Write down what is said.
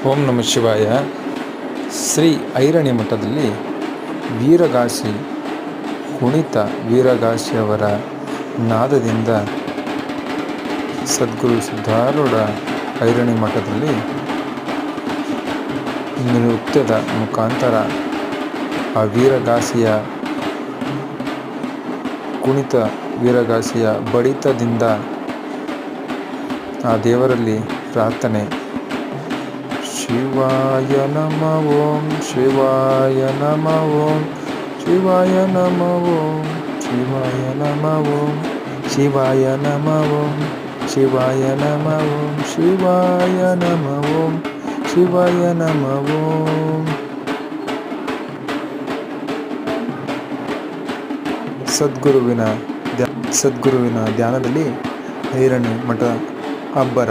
ಓಂ ನಮಃ ಶಿವಾಯ. ಶ್ರೀ ಐರಣಿ ಮಠದಲ್ಲಿ ವೀರಗಾಸಿ ಕುಣಿತ ವೀರಗಾಸಿಯವರ ನಾದದಿಂದ ಸದ್ಗುರು ಸಿದ್ಧಾರೂಢ ಐರಣಿ ಮಠದಲ್ಲಿ ನೃತ್ಯದ ಮುಖಾಂತರ ಆ ವೀರಗಾಸಿಯ ಕುಣಿತ ವೀರಗಾಸಿಯ ಬಡಿತದಿಂದ ಆ ದೇವರಲ್ಲಿ ಪ್ರಾರ್ಥನೆ. ಶಿವಾಯ ನಮಃ ಓಂ, ಶಿವಾಯ ನಮಃ ಓಂ, ಶಿವಾಯ ನಮಃ ಓಂ, ಶಿವಾಯ ನಮಃ ಓಂ, ಶಿವಾಯ ನಮಃ ಓಂ, ಶಿವಾಯ ನಮಃ ಓಂ, ಶಿವಾಯ ನಮಃ ಓಂ, ಶಿವಾಯ ನಮಃ ಓಂ. ಸದ್ಗುರುವಿನ ಧ್ಯಾನದಲ್ಲಿ ಐರಣಿ ಮಠ ಅಬ್ಬರ.